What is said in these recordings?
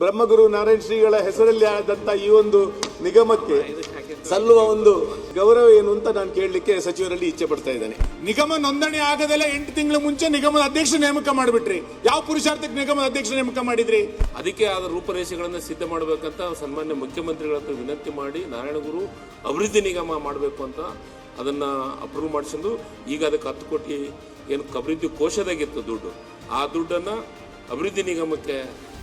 ಬ್ರಹ್ಮಗುರು ನಾರಾಯಣ ಶ್ರೀಗಳ ಹೆಸರಲ್ಲಿ ಆದಂತ ಈ ಒಂದು ನಿಗಮಕ್ಕೆ ಸಲ್ಲುವ ಒಂದು ಗೌರವ ಏನು ಅಂತ ನಾನು ಕೇಳಲಿಕ್ಕೆ ಸಚಿವರಲ್ಲಿ ಇಚ್ಛೆ ಪಡ್ತಾ ಇದ್ದೇನೆ. ನಿಗಮ ನೋಂದಣಿ ಆಗದೆಲ್ಲ 8 ತಿಂಗಳ ಮುಂಚೆ ನಿಗಮದ ಅಧ್ಯಕ್ಷ ನೇಮಕ ಮಾಡಿಬಿಟ್ರಿ. ಯಾವ ಪುರುಷಾರ್ಥಕ್ಕೆ ನಿಗಮದ ಅಧ್ಯಕ್ಷ ನೇಮಕ ಮಾಡಿದ್ರಿ? ಅದಕ್ಕೆ ಆದ ರೂಪರೇಷೆಗಳನ್ನು ಸಿದ್ಧ ಮಾಡಬೇಕಂತ ಸನ್ಮಾನ್ಯ ಮುಖ್ಯಮಂತ್ರಿಗಳ ಹತ್ರ ವಿನಂತಿ ಮಾಡಿ ನಾರಾಯಣಗುರು ಅಭಿವೃದ್ಧಿ ನಿಗಮ ಮಾಡಬೇಕು ಅಂತ ಅದನ್ನ ಅಪ್ರೂವ್ ಮಾಡಿಸಿದ್ದು. ಈಗ ಅದಕ್ಕೆ 10 ಕೋಟಿ ಏನು ಅಭಿವೃದ್ಧಿ ಕೋಶದಾಗಿತ್ತು ದುಡ್ಡು, ಆ ದುಡ್ಡನ್ನು ಅಭಿವೃದ್ಧಿ ನಿಗಮಕ್ಕೆ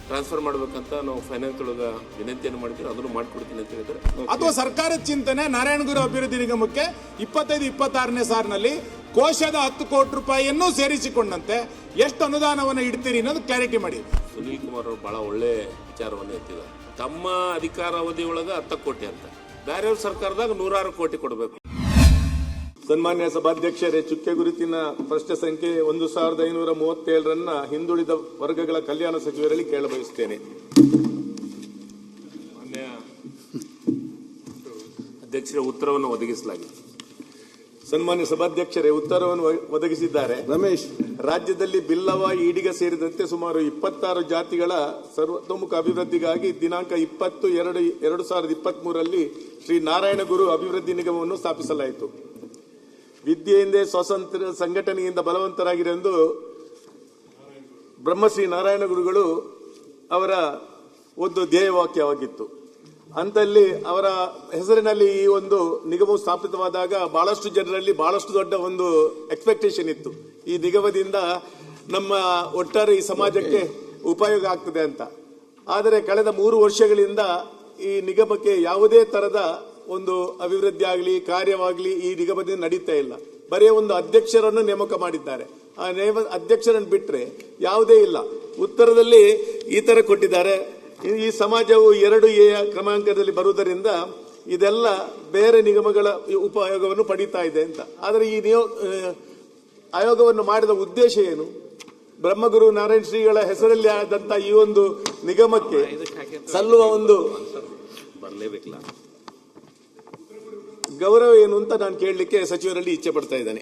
ಟ್ರಾನ್ಸ್ಫರ್ ಮಾಡಬೇಕಂತ ನಾವು ಫೈನಾನ್ಸ್ ಒಳಗೆ ವಿನಂತಿಯನ್ನು ಮಾಡಿದ್ದೀವಿ. ಅದನ್ನು ಮಾಡಿಕೊಡ್ತೀನಿ ಅಂತ ಹೇಳಿದ್ರೆ, ಅಥವಾ ಸರ್ಕಾರದ ಚಿಂತನೆ ನಾರಾಯಣಗುರು ಅಭಿವೃದ್ಧಿ ನಿಗಮಕ್ಕೆ 25-26ನೇ ಸಾಲಿನಲ್ಲಿ ಕೋಶದ 10 ಕೋಟಿ ರೂಪಾಯಿಯನ್ನು ಸೇರಿಸಿಕೊಂಡಂತೆ ಎಷ್ಟು ಅನುದಾನವನ್ನು ಇಡ್ತೀರಿ ಅನ್ನೋದು ಕ್ಲಾರಿಟಿ ಮಾಡಿ. ಸುನೀಲ್ ಕುಮಾರ್ ಅವರು ಬಹಳ ಒಳ್ಳೆ ವಿಚಾರವನ್ನು ಎತ್ತಿದ್ದಾರೆ. ತಮ್ಮ ಅಧಿಕಾರಾವಧಿ ಒಳಗೆ 10 ಕೋಟಿ ಅಂತ, ಬೇರೆಯವ್ರ ಸರ್ಕಾರದಾಗ 106 ಕೋಟಿ ಕೊಡಬೇಕು. ಸನ್ಮಾನ್ಯ ಸಭಾಧ್ಯಕ್ಷರೇ, ಚುಕ್ಕೆ ಗುರುತಿನ ಪ್ರಶ್ನೆ ಸಂಖ್ಯೆ 1537 ಹಿಂದುಳಿದ ವರ್ಗಗಳ ಕಲ್ಯಾಣ ಸಚಿವರಲ್ಲಿ ಕೇಳಬಯಸುತ್ತೇನೆ. ಮಾನ್ಯ ಅಧ್ಯಕ್ಷರ ಉತ್ತರವನ್ನು ಒದಗಿಸಲಾಗಿದೆ. ಸನ್ಮಾನ್ಯ ಸಭಾಧ್ಯಕ್ಷರೇ, ಉತ್ತರವನ್ನು ಒದಗಿಸಿದ್ದಾರೆ. ರಮೇಶ್, ರಾಜ್ಯದಲ್ಲಿ ಬಿಲ್ಲವ, ಈಡಿಗ ಸೇರಿದಂತೆ ಸುಮಾರು 26 ಜಾತಿಗಳ ಸರ್ವತೋಮುಖ ಅಭಿವೃದ್ಧಿಗಾಗಿ ದಿನಾಂಕ 20-2-2023 ಶ್ರೀ ನಾರಾಯಣಗುರು ಅಭಿವೃದ್ಧಿ ನಿಗಮವನ್ನು ಸ್ಥಾಪಿಸಲಾಯಿತು. ವಿದ್ಯೆಯಿಂದ ಸ್ವಾತಂತ್ರ್ಯ ಸಂಘಟನೆಯಿಂದ ಬಲವಂತರಾಗಿರೆಂದು ಬ್ರಹ್ಮಶ್ರೀ ನಾರಾಯಣ ಗುರುಗಳು ಅವರ ಒಂದು ಧ್ಯೇಯವಾಕ್ಯವಾಗಿತ್ತು. ಅಂತಲ್ಲಿ ಅವರ ಹೆಸರಿನಲ್ಲಿ ಈ ಒಂದು ನಿಗಮವು ಸ್ಥಾಪಿತವಾದಾಗ ಬಹಳಷ್ಟು ಜನರಲ್ಲಿ ಬಹಳಷ್ಟು ದೊಡ್ಡ ಒಂದು ಎಕ್ಸ್ಪೆಕ್ಟೇಷನ್ ಇತ್ತು, ಈ ನಿಗಮದಿಂದ ನಮ್ಮ ಒಟ್ಟಾರೆ ಈ ಸಮಾಜಕ್ಕೆ ಉಪಯೋಗ ಆಗ್ತದೆ ಅಂತ. ಆದರೆ ಕಳೆದ 3 ವರ್ಷಗಳಿಂದ ಈ ನಿಗಮಕ್ಕೆ ಯಾವುದೇ ತರದ ಒಂದು ಅಭಿವೃದ್ಧಿ ಆಗಲಿ ಕಾರ್ಯವಾಗಲಿ ಈ ನಿಗಮದಿಂದ ನಡೀತಾ ಇಲ್ಲ. ಬರೀ ಒಂದು ಅಧ್ಯಕ್ಷರನ್ನು ನೇಮಕ ಮಾಡಿದ್ದಾರೆ. ಆ ಅಧ್ಯಕ್ಷರನ್ನು ಬಿಟ್ಟರೆ ಯಾವುದೇ ಇಲ್ಲ. ಉತ್ತರದಲ್ಲಿ ಈ ತರ ಕೊಟ್ಟಿದ್ದಾರೆ, ಈ ಸಮಾಜವು 2A ಕ್ರಮಾಂಕದಲ್ಲಿ ಬರುವುದರಿಂದ ಇದೆಲ್ಲ ಬೇರೆ ನಿಗಮಗಳ ಉಪಯೋಗವನ್ನು ಪಡೀತಾ ಇದೆ ಅಂತ. ಆದರೆ ಈ ಆಯೋಗವನ್ನು ಮಾಡಿದ ಉದ್ದೇಶ ಏನು? ಬ್ರಹ್ಮಗುರು ನಾರಾಯಣ ಶ್ರೀಗಳ ಹೆಸರಲ್ಲಿ ಆದಂತ ಈ ಒಂದು ನಿಗಮಕ್ಕೆ ಸಲ್ಲುವ ಒಂದು ಬರಲೇಬೇಕಲ್ಲ ಗೌರವ ಏನು ಅಂತ ನಾನು ಕೇಳಲಿಕ್ಕೆ ಸಚಿವರಲ್ಲಿ ಇಚ್ಛೆ ಪಡ್ತಾ ಇದ್ದೇನೆ.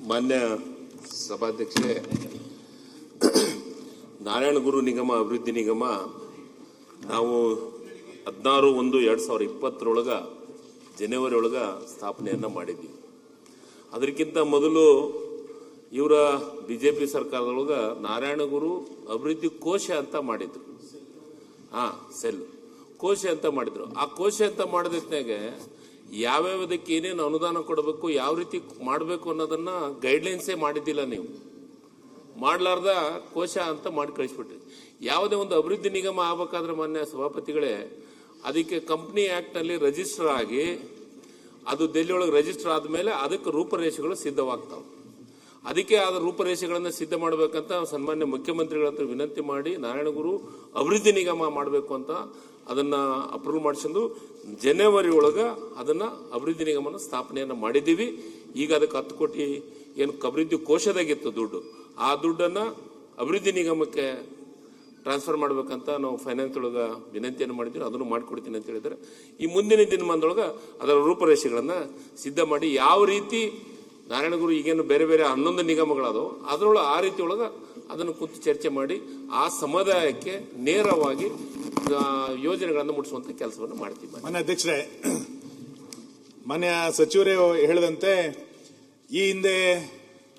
ಮಾನ್ಯ ಸಭಾಧ್ಯಕ್ಷರೇ, ನಾರಾಯಣಗುರು ನಿಗಮ ಅಭಿವೃದ್ಧಿ ನಿಗಮ ನಾವು 16/1/2020 ಜನವರಿ ಒಳಗ ಸ್ಥಾಪನೆಯನ್ನ ಮಾಡಿದ್ದೀವಿ. ಅದಕ್ಕಿಂತ ಮೊದಲು ಇವರ ಬಿಜೆಪಿ ಸರ್ಕಾರದೊಳಗ ನಾರಾಯಣಗುರು ಅಭಿವೃದ್ಧಿ ಕೋಶ ಅಂತ ಮಾಡಿದ್ರು. ಸೆಲ್ ಕೋಶ ಅಂತ ಮಾಡಿದ್ರು. ಆ ಕೋಶ ಅಂತ ಮಾಡಿದ್ನಾಗ ಯಾವ್ಯಾವದಕ್ಕೆ ಏನೇನು ಅನುದಾನ ಕೊಡಬೇಕು, ಯಾವ ರೀತಿ ಮಾಡಬೇಕು ಅನ್ನೋದನ್ನ ಗೈಡ್ಲೈನ್ಸೇ ಮಾಡಿದ್ದಿಲ್ಲ. ನೀವು ಮಾಡ್ಲಾರ್ದ ಕೋಶ ಅಂತ ಮಾಡಿ ಕಳಿಸ್ಬಿಟ್ರಿ. ಯಾವುದೇ ಒಂದು ಅಭಿವೃದ್ಧಿ ನಿಗಮ ಆಗಬೇಕಾದ್ರೆ ಮಾನ್ಯ ಸಭಾಪತಿಗಳೇ, ಅದಕ್ಕೆ ಕಂಪ್ನಿ ಆಕ್ಟ್ ನಲ್ಲಿ ರಿಜಿಸ್ಟರ್ ಆಗಿ ಅದು ಡೆಲ್ಲಿ ಒಳಗೆ ರಿಜಿಸ್ಟರ್ ಆದ್ಮೇಲೆ ಅದಕ್ಕೆ ರೂಪರೇಷೆಗಳು ಸಿದ್ಧವಾಗ್ತಾವೆ. ಅದಕ್ಕೆ ಆದ ರೂಪರೇಷೆಗಳನ್ನು ಸಿದ್ಧ ಮಾಡಬೇಕಂತ ಸನ್ಮಾನ್ಯ ಮುಖ್ಯಮಂತ್ರಿಗಳ ಹತ್ರ ವಿನಂತಿ ಮಾಡಿ ನಾರಾಯಣಗುರು ಅಭಿವೃದ್ಧಿ ನಿಗಮ ಮಾಡಬೇಕು ಅಂತ ಅದನ್ನ ಅಪ್ರೂವ್ ಮಾಡಿಸಿದ್ದು. ಜನವರಿ ಒಳಗ ಅದನ್ನ ಅಭಿವೃದ್ಧಿ ನಿಗಮನ ಸ್ಥಾಪನೆಯನ್ನ ಮಾಡಿದ್ದೀವಿ. ಈಗ ಅದಕ್ಕೆ 10 ಕೋಟಿ ಏನು ಅಭಿವೃದ್ಧಿ ಕೋಶದಾಗಿತ್ತು ದುಡ್ಡು, ಆ ದುಡ್ಡನ್ನ ಅಭಿವೃದ್ಧಿ ನಿಗಮಕ್ಕೆ ಟ್ರಾನ್ಸ್ಫರ್ ಮಾಡಬೇಕಂತ ನಾವು ಫೈನಾನ್ಸ್ ಒಳಗ ವಿನಂತಿಯನ್ನು ಮಾಡಿದ್ದೀವಿ. ಅದನ್ನು ಮಾಡಿಕೊಡ್ತೀನಿ ಅಂತ ಹೇಳಿದ್ರೆ, ಈ ಮುಂದಿನ ದಿನಮಾನದೊಳಗ ಅದರ ರೂಪರೇಷೆಗಳನ್ನ ಸಿದ್ಧ ಮಾಡಿ ಯಾವ ರೀತಿ ನಾರಾಯಣಗುರು ಈಗೇನು ಬೇರೆ ಬೇರೆ 11 ನಿಗಮಗಳಾದವು ಅದರೊಳಗೆ ಆ ರೀತಿ ಒಳಗ ಅದನ್ನು ಕುರಿತು ಚರ್ಚೆ ಮಾಡಿ ಆ ಸಮುದಾಯಕ್ಕೆ ನೇರವಾಗಿ ಯೋಜನೆಗಳನ್ನು ಮುಟ್ಟಿಸುವಂತ ಕೆಲಸವನ್ನು ಮಾಡ್ತೀವಿ. ಮಾನ್ಯ ಅಧ್ಯಕ್ಷರೇ, ಮಾನ್ಯ ಸಚಿವರೇ ಹೇಳಿದಂತೆ ಈ ಹಿಂದೆ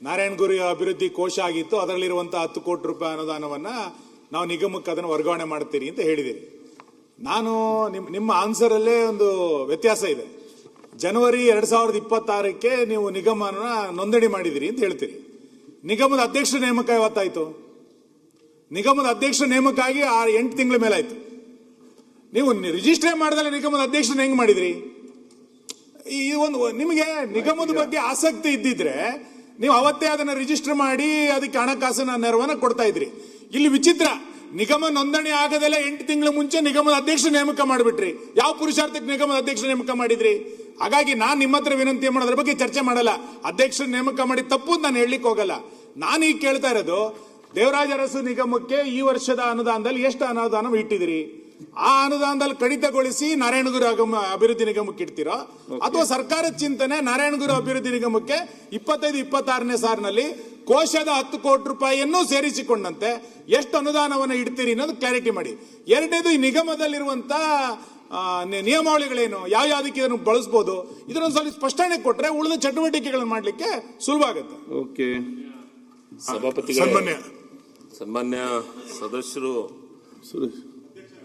ನಾರಾಯಣಗುರು ಅಭಿವೃದ್ಧಿ ಕೋಶ ಆಗಿತ್ತು, ಅದರಲ್ಲಿರುವಂತಹ 10 ಕೋಟಿ ರೂಪಾಯಿ ಅನುದಾನವನ್ನ ನಾವು ನಿಗಮಕ್ಕೆ ಅದನ್ನು ವರ್ಗಾವಣೆ ಮಾಡ್ತೀರಿ ಅಂತ ಹೇಳಿದಿರಿ. ನಾನು ನಿಮ್ಮ ಆನ್ಸರ್ ಅಲ್ಲೇ ಒಂದು ವ್ಯತ್ಯಾಸ ಇದೆ. ಜನವರಿ 2026ಕ್ಕೆ ನೀವು ನಿಗಮನ ನೋಂದಣಿ ಮಾಡಿದಿರಿ ಅಂತ ಹೇಳ್ತೀರಿ. ನಿಗಮದ ಅಧ್ಯಕ್ಷ ನೇಮಕ ಯಾವತ್ತಾಯ್ತು? ನಿಗಮದ ಅಧ್ಯಕ್ಷ ನೇಮಕ ಆಗಿ 8 ತಿಂಗಳ ಮೇಲಾಯ್ತು. ನೀವು ರಿಜಿಸ್ಟರ್ ಮಾಡಿದ್ರೆ ನಿಗಮದ ಅಧ್ಯಕ್ಷನ ಹೆಂಗ್ ಮಾಡಿದ್ರಿ? ಈ ಒಂದು ನಿಮಗೆ ನಿಗಮದ ಬಗ್ಗೆ ಆಸಕ್ತಿ ಇದ್ದಿದ್ರೆ ನೀವು ಅವತ್ತೇ ಅದನ್ನ ರಿಜಿಸ್ಟರ್ ಮಾಡಿ ಅದಕ್ಕೆ ಹಣಕಾಸಿನ ನೆರವನ್ನ ಕೊಡ್ತಾ ಇದ್ರಿ. ಇಲ್ಲಿ ವಿಚಿತ್ರ, ನಿಗಮ ನೋಂದಣಿ ಆಗದೆಲ್ಲ 8 ತಿಂಗಳ ಮುಂಚೆ ನಿಗಮದ ಅಧ್ಯಕ್ಷ ನೇಮಕ ಮಾಡಿಬಿಟ್ರಿ. ಯಾವ ಪುರುಷಾರ್ಥಕ್ಕೆ ನಿಗಮದ ಅಧ್ಯಕ್ಷ ನೇಮಕ ಮಾಡಿದ್ರಿ? ಹಾಗಾಗಿ ನಾನು ನಿಮ್ಮ ಹತ್ರ ವಿನಂತಿ ಮಾಡೋದ್ರ ಬಗ್ಗೆ ಚರ್ಚೆ ಮಾಡಲ್ಲ. ಅಧ್ಯಕ್ಷ ನೇಮಕ ಮಾಡಿ ತಪ್ಪು ನಾನು ಹೇಳಲಿಕ್ಕೆ ಹೋಗಲ್ಲ. ನಾನು ಈಗ ಕೇಳ್ತಾ ಇರೋದು, ದೇವರಾಜ ಅರಸು ನಿಗಮಕ್ಕೆ ಈ ವರ್ಷದ ಅನುದಾನದಲ್ಲಿ ಎಷ್ಟು ಅನುದಾನ ಇಟ್ಟಿದಿರಿ? ಆ ಅನುದಾನದಲ್ಲಿ ಕಡಿತಗೊಳಿಸಿ ನಾರಾಯಣಗುರು ಅಭಿವೃದ್ಧಿ ನಿಗಮಕ್ಕೆ ಇಡ್ತೀರೋ ಅಥವಾ ಸರ್ಕಾರದ ಚಿಂತನೆ ನಾರಾಯಣಗುರು ಅಭಿವೃದ್ಧಿ ನಿಗಮಕ್ಕೆ 25-26ನೇ ಸಾಲಿನಲ್ಲಿ ಕೋಶದ 10 ಕೋಟಿ ರೂಪಾಯಿಯನ್ನು ಸೇರಿಸಿಕೊಂಡಂತೆ ಎಷ್ಟು ಅನುದಾನವನ್ನು ಇಡ್ತೀರಿ ಅನ್ನೋದು ಕ್ಲಾರಿಟಿ ಮಾಡಿ. ಎರಡನೇದು, ಈ ನಿಗಮದಲ್ಲಿರುವಂತ ನಿಯಮಾವಳಿಗಳೇನು, ಯಾವ್ಯಾವುದಕ್ಕೆ ಇದನ್ನು ಬಳಸಬಹುದು, ಇದನ್ನೊಂದು ಸ್ವಲ್ಪ ಸ್ಪಷ್ಟನೆ ಕೊಟ್ರೆ ಉಳಿದ ಚಟುವಟಿಕೆಗಳನ್ನು ಮಾಡ್ಲಿಕ್ಕೆ ಸುಲಭ ಆಗುತ್ತೆ. ಓಕೆ, ಸಭಾಪತಿಗಳೇ, ಸನ್ಮಾನ್ಯ ಸದಸ್ಯರು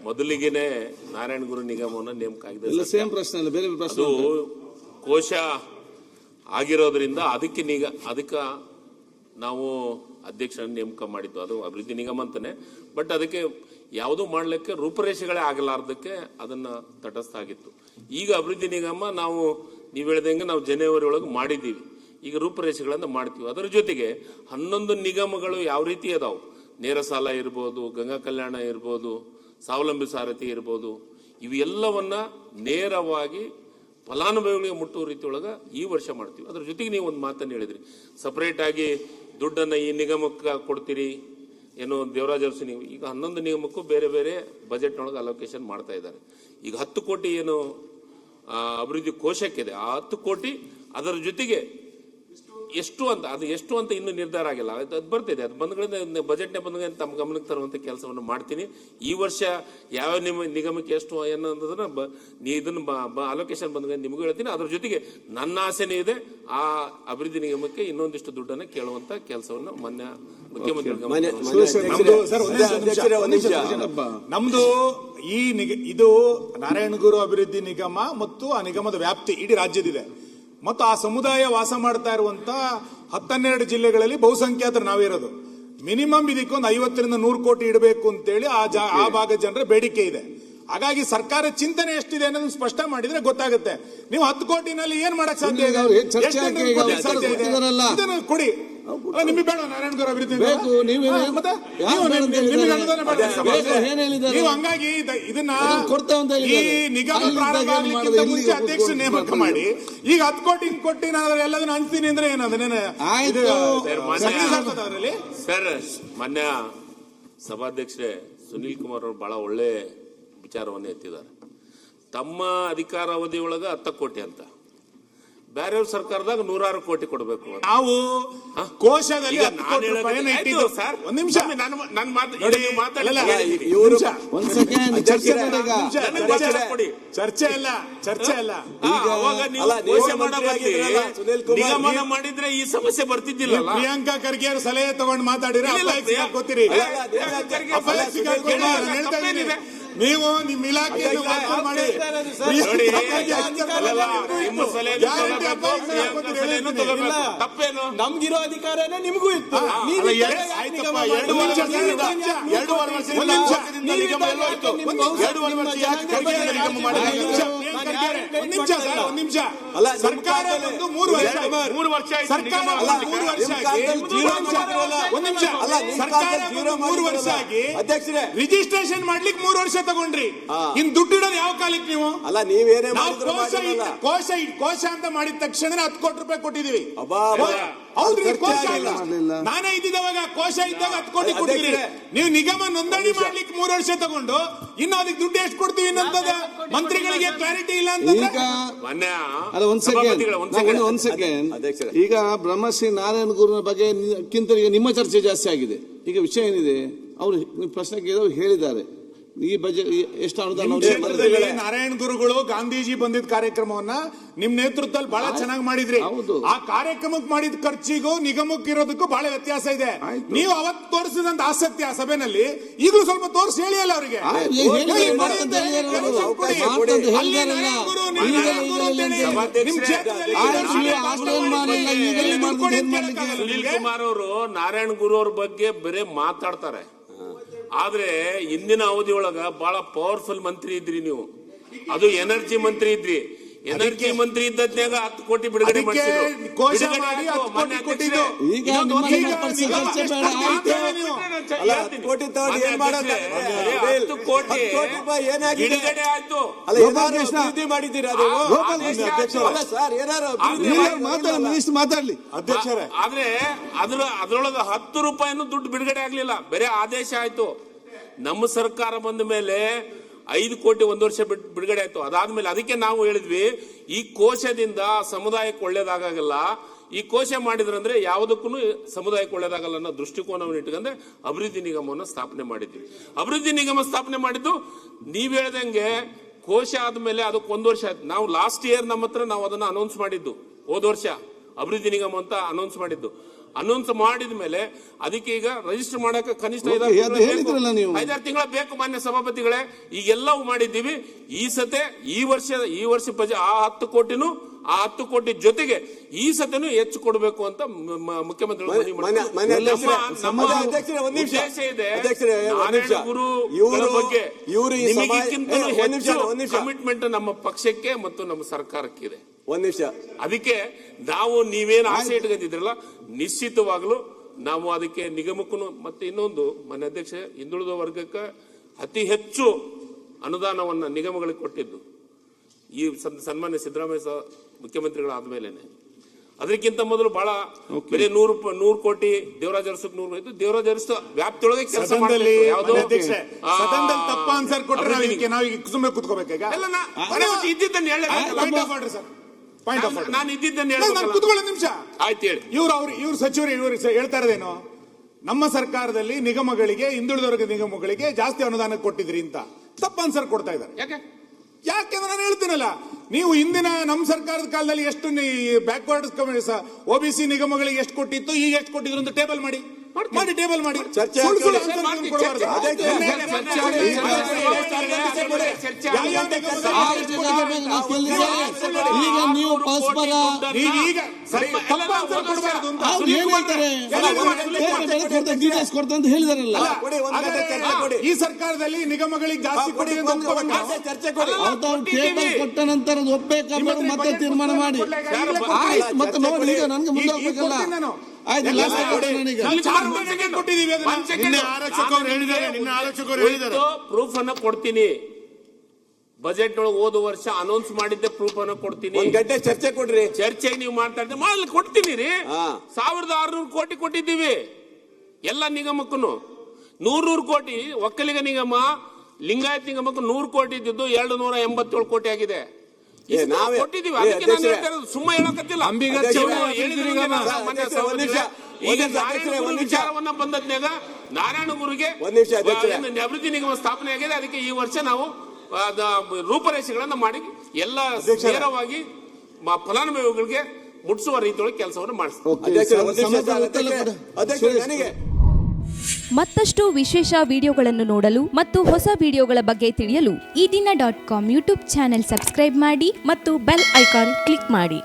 ಮೊದಲಿಗೆನೆ ನಾರಾಯಣಗುರು ನಿಗಮವನ್ನು ನೇಮಕ ಆಗಿದೆ. ಸೇಮ್ ಪ್ರಶ್ನೆ ಅಲ್ಲ, ಬೇರೆ ಪ್ರಶ್ನೆ. ಅದು ಕೋಶ ಆಗಿರೋದ್ರಿಂದ ಅದಕ್ಕೆ ನಾವು ಅಧ್ಯಕ್ಷರನ್ನು ನೇಮಕ ಮಾಡಿದ್ದು. ಅದು ಅಭಿವೃದ್ಧಿ ನಿಗಮ ಅಂತಾನೆ, ಬಟ್ ಅದಕ್ಕೆ ಯಾವುದೂ ಮಾಡಲಿಕ್ಕೆ ರೂಪರೇಷೆಗಳೇ ಆಗಲಾರ್ದಕ್ಕೆ ಅದನ್ನ ತಟಸ್ಥ ಆಗಿತ್ತು. ಈಗ ಅಭಿವೃದ್ಧಿ ನಿಗಮ ನೀವು ಹೇಳಿದಂಗೆ ನಾವು ಜನವರಿ ಒಳಗೆ ಮಾಡಿದ್ದೀವಿ. ಈಗ ರೂಪರೇಷೆಗಳನ್ನು ಮಾಡ್ತೀವಿ. ಅದರ ಜೊತೆಗೆ 11 ನಿಗಮಗಳು ಯಾವ ರೀತಿ ಅದಾವು, ನೇರ ಸಾಲ ಇರ್ಬೋದು, ಗಂಗಾ ಕಲ್ಯಾಣ ಇರ್ಬೋದು, ಸ್ವಾವಲಂಬಿ ಸಾರಥಿ ಇರ್ಬೋದು, ಇವೆಲ್ಲವನ್ನ ನೇರವಾಗಿ ಫಲಾನುಭವಿಗಳಿಗೆ ಮುಟ್ಟುವ ರೀತಿಯೊಳಗೆ ಈ ವರ್ಷ ಮಾಡ್ತೀವಿ. ಅದ್ರ ಜೊತೆಗೆ ನೀವು ಒಂದು ಮಾತನ್ನು ಹೇಳಿದ್ರಿ, ಸಪರೇಟ್ ಆಗಿ ದುಡ್ಡನ್ನು ಈ ನಿಗಮಕ್ಕೆ ಕೊಡ್ತೀರಿ ಏನು ದೇವರಾಜ್ ಅರಸು. ನೀವು ಈಗ 11 ನಿಗಮಕ್ಕೂ ಬೇರೆ ಬೇರೆ ಬಜೆಟ್ನೊಳಗೆ ಅಲೋಕೇಶನ್ ಮಾಡ್ತಾ ಇದ್ದಾರೆ. ಈಗ 10 ಕೋಟಿ ಏನು ಅಭಿವೃದ್ಧಿ ಕೋಶಕ್ಕಿದೆ, ಆ 10 ಕೋಟಿ ಅದರ ಜೊತೆಗೆ ಎಷ್ಟು ಅಂತ ಇನ್ನೂ ನಿರ್ಧಾರ ಆಗಿಲ್ಲ. ಅದು ಬರ್ತಿದೆ, ಅದು ಬಂದ್ಗಳಿಂದ ಬಜೆಟ್ನೇ ಬಂದ ತಮ್ಮ ಗಮನಕ್ಕೆ ತರುವಂತ ಕೆಲಸವನ್ನು ಮಾಡ್ತೀನಿ. ಈ ವರ್ಷ ಯಾವ ನಿಗಮಕ್ಕೆ ಎಷ್ಟು ಅನ್ನೋದನ್ನ ಇದನ್ನು ಅಲೋಕೇಶನ್ ಬಂದ ನಿಮಗೂ ಹೇಳ್ತೀನಿ. ಅದ್ರ ಜೊತೆಗೆ ನನ್ನ ಆಸೆನೇ ಇದೆ, ಆ ಅಭಿವೃದ್ಧಿ ನಿಗಮಕ್ಕೆ ಇನ್ನೊಂದಿಷ್ಟು ದುಡ್ಡನ್ನು ಕೇಳುವಂತ ಕೆಲಸವನ್ನು ಮಾನ್ಯ ಮುಖ್ಯಮಂತ್ರಿಗಳು. ನಮ್ದು ಇದು ನಾರಾಯಣಗುರು ಅಭಿವೃದ್ಧಿ ನಿಗಮ ಮತ್ತು ಆ ನಿಗಮದ ವ್ಯಾಪ್ತಿ ಇಡೀ ರಾಜ್ಯದಿದೆ. ಮತ್ತು ಆ ಸಮುದಾಯ ವಾಸ ಮಾಡ್ತಾ ಇರುವಂತ 12 ಜಿಲ್ಲೆಗಳಲ್ಲಿ ಬಹುಸಂಖ್ಯಾತರು ನಾವಿರೋದು. ಮಿನಿಮಮ್ ಇದಕ್ಕೊಂದು 50-100 ಕೋಟಿ ಇಡಬೇಕು ಅಂತೇಳಿ ಆ ಭಾಗದ ಜನರ ಬೇಡಿಕೆ ಇದೆ. ಹಾಗಾಗಿ ಸರ್ಕಾರ ಚಿಂತನೆ ಎಷ್ಟಿದೆ ಅನ್ನೋದನ್ನ ಸ್ಪಷ್ಟ ಮಾಡಿದ್ರೆ ಗೊತ್ತಾಗುತ್ತೆ. ನೀವು 10 ಕೋಟಿನಲ್ಲಿ ಏನ್ ಮಾಡಕ್ ಸಾಧ್ಯ ಇದೆ? ಇದನ್ನು ಕೊಡಿ. ನಿಮಗೆ ಬೇಡ ನಾರಾಯಣಗುರು ಅಭಿವೃದ್ಧಿ ನೀವು ಹಂಗಾಗಿ ಇದನ್ನ ಈ ನಿಗಮ ಪ್ರಾರಂಭ ಆಗ್ಲಿಕ್ಕಿಂತ ಮುಂಚೆ ಅಧ್ಯಕ್ಷ ನೇಮಕ ಮಾಡಿ ಈಗ 10 ಕೋಟಿ ಕೊಟ್ಟಿ ನಾನು ಎಲ್ಲದನ್ನ ಹಂಚ್ತೀನಿ ಅಂದ್ರೆ ಏನದನ್ನೇ ಸರ್. ಮಾನ್ಯ ಸಭಾಧ್ಯಕ್ಷರೇ, ಸುನೀಲ್ ಕುಮಾರ್ ಅವರು ಬಹಳ ಒಳ್ಳೆ ವಿಚಾರವನ್ನು ಎತ್ತಿದ್ದಾರೆ. ತಮ್ಮ ಅಧಿಕಾರಾವಧಿಯೊಳಗ 10 ಕೋಟಿ ಅಂತ, ಬೇರೆಯವ್ರ ಸರ್ಕಾರದಾಗ 106 ಕೋಟಿ ಕೊಡಬೇಕು. ನಾವು ಕೋಶದಲ್ಲಿ ಒಂದ್ ನಿಮಿಷ ಚರ್ಚೆ ಅಲ್ಲ. ನಿಗಮನ ಮಾಡಿದ್ರೆ ಈ ಸಮಸ್ಯೆ ಬರ್ತಿದ್ದಿಲ್ಲ. ಪ್ರಿಯಾಂಕಾ ಖರ್ಗೆ ಅವರು ಸಲಹೆ ತಗೊಂಡು ಮಾತಾಡಿದ್ರೆ ಗೊತ್ತೀರಿ. ನೀವು ನಿಮ್ಮ ಇಲಾಖೆ ತಪ್ಪೇನು? ನಮ್ಗಿರೋ ಅಧಿಕಾರನೇ ನಿಮಗೂ ಇತ್ತು. 3 ವರ್ಷ ರಿಜಿಸ್ಟ್ರೇಷನ್ ಮಾಡ್ಲಿಕ್ಕೆ 3 ವರ್ಷ ತಗೊಂಡ್ರಿ. ಇನ್ ದುಡ್ಡು ಇಡೋದು ಯಾವ ಕಾಲಕ್ಕೆ ನೀವು? ಅಲ್ಲ, ನೀವೇನೇ ಕೋಶ ಅಂತ ಮಾಡಿದ ತಕ್ಷಣ 10 ಕೋಟಿ ರೂಪಾಯಿ ಕೊಟ್ಟಿದೀವಿ. ಹೌದ್ರಿ, ಕೋಶ ಇಲ್ಲ. ನಾನೇ ಇದ್ದಿದ್ದವಾಗ ಕೋಶ ಇದ್ದಾಗ 10 ಕೋಟಿ ಕೊಟ್ಟಿದ್ರಿ. ನೀವು ನಿಗಮ ನೋಂದಣಿ ಮಾಡ್ಲಿಕ್ಕೆ 3 ವರ್ಷ ತಗೊಂಡು ಇನ್ನು ಅದಕ್ಕೆ ದುಡ್ಡು ಎಷ್ಟು ಕೊಡ್ತೀವಿ ಅನ್ನೋದ ಮಂತ್ರಿಗಳಿಗೆ ಕ್ಲಾರಿಟಿ ಇಲ್ಲ ಅಂತ. ಒಂದ್ ಸೆಕೆಂಡ್. ಈಗ ಬ್ರಹ್ಮಶ್ರೀ ನಾರಾಯಣಗುರುನ ಬಗ್ಗೆ ನಿಮ್ಮ ಚರ್ಚೆ ಜಾಸ್ತಿ ಆಗಿದೆ. ಈಗ ವಿಷಯ ಏನಿದೆ, ಅವರು ಪ್ರಶ್ನೆ ಕೇಳಿದವರು ಹೇಳಿದ್ದಾರೆ ಈ ಬಜೆಟ್ ಎಷ್ಟು ಅನುದಾನ. ನಾರಾಯಣ ಗುರುಗಳು ಗಾಂಧೀಜಿ ಬಂದಿದ್ದ ಕಾರ್ಯಕ್ರಮವನ್ನ ನಿಮ್ ನೇತೃತ್ವದಲ್ಲಿ ಬಹಳ ಚೆನ್ನಾಗಿ ಮಾಡಿದ್ರಿ. ಆ ಕಾರ್ಯಕ್ರಮಕ್ಕೆ ಮಾಡಿದ ಖರ್ಚಿಗೂ ನಿಗಮಕ್ಕೆ ಇರೋದಕ್ಕೂ ಬಹಳ ವ್ಯತ್ಯಾಸ ಇದೆ. ನೀವು ಅವತ್ತು ತೋರಿಸಿದಂತ ಆಸಕ್ತಿ ಆ ಸಭೆನಲ್ಲಿ ಈಗಲೂ ಸ್ವಲ್ಪ ತೋರಿಸಿ ಹೇಳಿ ಅಲ್ಲ ಅವರಿಗೆ. ಸುನೀಲ್ ಕುಮಾರ್ ಅವರು ನಾರಾಯಣ ಗುರು ಅವ್ರ ಬಗ್ಗೆ ಬರೀ ಮಾತಾಡ್ತಾರೆ, ಆದ್ರೆ ಇಂದಿನ ಅವಧಿಯೊಳಗ ಬಹಳ ಪವರ್ಫುಲ್ ಮಂತ್ರಿ ಇದ್ರಿ ನೀವು. ಅದು ಎನರ್ಜಿ ಮಂತ್ರಿ ಇದ್ರಿ. ಎನರ್ಜಿ ಮಂತ್ರಿ ಇದ್ದದ್ನಾಗ 10 ಕೋಟಿ ಬಿಡುಗಡೆ ಮಾಡಿದ್ರು. 10 ಕೋಟಿ ಬಿಡುಗಡೆ ಆಯ್ತು. ಮಾತಾಡ್ಲಿ ಅಧ್ಯಕ್ಷರೇ. ಆದ್ರೆ ಅದ್ರೊಳಗ 10 ರೂಪಾಯಿನೂ ದುಡ್ಡು ಬಿಡುಗಡೆ ಆಗ್ಲಿಲ್ಲ, ಬೇರೆ ಆದೇಶ ಆಯ್ತು. ನಮ್ಮ ಸರ್ಕಾರ ಬಂದ ಮೇಲೆ 5 ಕೋಟಿ 1 ವರ್ಷ ಬಿಡುಗಡೆ ಆಯ್ತು. ಅದಾದ್ಮೇಲೆ ಅದಕ್ಕೆ ನಾವು ಹೇಳಿದ್ವಿ, ಈ ಕೋಶದಿಂದ ಸಮುದಾಯಕ್ಕೆ ಒಳ್ಳೇದಾಗಲ್ಲ, ಈ ಕೋಶ ಮಾಡಿದ್ರಂದ್ರೆ ಯಾವುದಕ್ಕೂ ಸಮುದಾಯಕ್ಕೆ ಒಳ್ಳೇದಾಗಲ್ಲ ಅನ್ನೋ ದೃಷ್ಟಿಕೋನವನ್ನು ಇಟ್ಕೊಂಡ್ರೆ ಅಭಿವೃದ್ಧಿ ನಿಗಮವನ್ನು ಸ್ಥಾಪನೆ ಮಾಡಿದ್ವಿ. ಅಭಿವೃದ್ಧಿ ನಿಗಮ ಸ್ಥಾಪನೆ ಮಾಡಿದ್ದು ನೀವ್ ಹೇಳ್ದಂಗೆ ಕೋಶ ಆದ್ಮೇಲೆ ಅದಕ್ಕೆ 1 ವರ್ಷ ಆಯ್ತು. ನಾವು ಲಾಸ್ಟ್ ಇಯರ್ ನಮ್ಮ ಹತ್ರ ನಾವು ಅದನ್ನ ಅನೌನ್ಸ್ ಮಾಡಿದ್ದು, ಹೋದ ವರ್ಷ ಅಭಿವೃದ್ಧಿ ನಿಗಮ ಅಂತ ಅನೌನ್ಸ್ ಮಾಡಿದ್ದು. ಅನೌನ್ಸ್ ಮಾಡಿದ ಮೇಲೆ ಅದಕ್ಕೆ ಈಗ ರಿಜಿಸ್ಟರ್ ಮಾಡಕ್ಕೆ ಕನಿಷ್ಠ 5-6 ತಿಂಗಳ ಬೇಕು ಮಾನ್ಯ ಸಭಾಪತಿಗಳೇ. ಈಗೆಲ್ಲವೂ ಮಾಡಿದ್ದೀವಿ. ಈ ಸತೆ ಈ ವರ್ಷ ಬಜೆಟ್ ಆ 10 ಕೋಟಿನೂ ಆ 10 ಕೋಟಿ ಜೊತೆಗೆ ಈ ಸತೆನೂ ಹೆಚ್ಚು ಕೊಡಬೇಕು ಅಂತ ಮುಖ್ಯಮಂತ್ರಿಗಳು ಉದ್ದೇಶ ಇದೆ. ಗುರು ಬಗ್ಗೆ ನಿಮಗಿಂತಲೂ ಹೆಚ್ಚು ಕಮಿಟ್ಮೆಂಟ್ ನಮ್ಮ ಪಕ್ಷಕ್ಕೆ ಮತ್ತು ನಮ್ಮ ಸರ್ಕಾರಕ್ಕಿದೆ. ಅದಕ್ಕೆ ನಾವು ನೀವೇನು ಆಸೆ ಇಟ್ಕೊಂಡಿದ್ರಲ್ಲ, ನಿಶ್ಚಿತವಾಗ್ಲೂ ನಾವು ಅದಕ್ಕೆ ನಿಗಮಕ್ಕೂ ಮತ್ತೆ ಇನ್ನೊಂದು ಮಾನ್ಯ ಅಧ್ಯಕ್ಷ, ಹಿಂದುಳಿದ ವರ್ಗಕ್ಕೆ ಅತಿ ಹೆಚ್ಚು ಅನುದಾನವನ್ನ ನಿಗಮಗಳಿಗೆ ಕೊಟ್ಟಿದ್ದು ಈ ಸನ್ಮಾನ್ಯ ಸಿದ್ದರಾಮಯ್ಯ ಮುಖ್ಯಮಂತ್ರಿಗಳಾದ್ಮೇಲೆನೆ. ಅದಕ್ಕಿಂತ ಮೊದಲು ಬಹಳ ಬೇರೆ 100 ಕೋಟಿ ದೇವರಾಜ ಅರಸಕ್ಕೆ 100 ಆಯ್ತು. ದೇವರಾಜ ಅರಸು ವ್ಯಾಪ್ತಿಯೊಳಗೆ ಕೆಲಸ ಸದನದಲ್ಲಿ ತಪ್ಪ ಆನ್ಸರ್ ಕೊಟ್ಟರೆ ನಾವೀಗ ಸುಮ್ಮನೆ ಕೂತ್ಕೋಬೇಕಾಗ ಇದ್ದಿದ್ದನ್ನು ನಾನು ಇದ್ದಿದ್ದನ್ನು ಕೂತ್ಕೊಳ್ಳೋ ನಿಮಿಷ ಆಯ್ತು ಹೇಳಿ. ಇವ್ರು ಸಚಿವರು ಹೇಳ್ತಾ ಇರೋದೇನು, ನಮ್ಮ ಸರ್ಕಾರದಲ್ಲಿ ನಿಗಮಗಳಿಗೆ, ಹಿಂದುಳಿದ ವರ್ಗ ನಿಗಮಗಳಿಗೆ ಜಾಸ್ತಿ ಅನುದಾನ ಕೊಟ್ಟಿದ್ರಿ ಅಂತ ತಪ್ಪ ಆನ್ಸರ್ ಕೊಡ್ತಾ ಇದ್ದಾರೆ. ಯಾಕೆಂದ್ರೆ ನಾನು ಹೇಳ್ತೀನಲ್ಲ, ನೀವು ಹಿಂದಿನ ನಮ್ಮ ಸರ್ಕಾರದ ಕಾಲದಲ್ಲಿ ಎಷ್ಟು ಬ್ಯಾಕ್ವರ್ಡ್ OBC ನಿಗಮಗಳಿಗೆ ಎಷ್ಟು ಕೊಟ್ಟಿತ್ತು, ಈಗ ಎಷ್ಟು ಕೊಟ್ಟಿದ್ರು ಅಂತ ಟೇಬಲ್ ಮಾಡಿ ಟೇಬಲ್ ಮಾಡಿ ಈಗ ನೀವು ಪರಸ್ಪರ ಡೀಟೇಲ್ಸ್ ಕೊಡ್ತಾ ಅಂತ ಹೇಳಿದಾರಲ್ಲ. ಈ ಸರ್ಕಾರದಲ್ಲಿ ನಿಗಮಗಳಿಗೆ ಜಾಸ್ತಿ ಕೊಡಿ ಟೇಬಲ್ ಕೊಟ್ಟ ನಂತರ ಒಪ್ಪಬೇಕಾದ್ರೆ ಮತ್ತೆ ತೀರ್ಮಾನ ಮಾಡಿ ಮತ್ತೆ ನೋಡಿ. ಈಗ ನನಗೆ ಮುಂದೆ ಹೋಗ್ಬೇಕಲ್ಲ. ಪ್ರೂಫ್ ಅನ್ನ ಕೊಡ್ತೀನಿ. ಬಜೆಟ್ ಒಳಗೆ ಹೋದ ವರ್ಷ ಅನೌನ್ಸ್ ಮಾಡಿದ್ದೆ ಪ್ರೂಫ್ ಅನ್ನ ಕೊಡ್ತೀನಿ. ಗಂಟೆ ಚರ್ಚೆ ಕೊಡ್ರಿ. ಚರ್ಚೆಗೆ ನೀವು ಮಾಡ್ತಾ ಇದ್ದೆ ಮಾಡಲಿ ಕೊಡ್ತೀನಿ ರೀ. 1600 ಕೋಟಿ ಕೊಟ್ಟಿದ್ದೀವಿ ಎಲ್ಲ ನಿಗಮಕ್ಕೂ. 100 ಕೋಟಿ ಒಕ್ಕಲಿಗ ನಿಗಮ, ಲಿಂಗಾಯತ್ ನಿಗಮಕ್ಕೂ 100 ಕೋಟಿ ಇದ್ದಿದ್ದು 287 ಕೋಟಿ ಆಗಿದೆ. ಕೊಟ್ಟಿದ್ದೀವಿ. ಅದಕ್ಕೆ ನಾನು ಹೇಳ್ತಾ ಇರೋದು, ಸುಮ್ಮನೆ ಹೇಳಕತ್ತಿಲ್ಲ. ವಿಚಾರವನ್ನ ಬಂದದ್ನಾಗ ನಾರಾಯಣ ಗುರುಗೆ ಅಭಿವೃದ್ಧಿ ನಿಗಮ ಸ್ಥಾಪನೆ ಆಗಿದೆ. ಅದಕ್ಕೆ ಈ ವರ್ಷ ನಾವು ರೂಪರೇಷೆಗಳನ್ನ ಮಾಡಿ ಎಲ್ಲ ನೇರವಾಗಿ ಫಲಾನುಭವಿಗಳಿಗೆ ಮುಟ್ಟಿಸುವ ರೀತಿಯೊಳಗೆ ಕೆಲಸವನ್ನು ಮಾಡಿಸ್ತೀವಿ. ಮತ್ತಷ್ಟು ವಿಶೇಷ ವಿಡಿಯೋಗಳನ್ನು ನೋಡಲು ಮತ್ತು ಹೊಸ ವಿಡಿಯೋಗಳ ಬಗ್ಗೆ ತಿಳಿಯಲು ಈ ದಿನ .com ಯೂಟ್ಯೂಬ್ ಚಾನೆಲ್ ಸಬ್ಸ್ಕ್ರೈಬ್ ಮಾಡಿ ಮತ್ತು ಬೆಲ್ ಐಕಾನ್ ಕ್ಲಿಕ್ ಮಾಡಿ.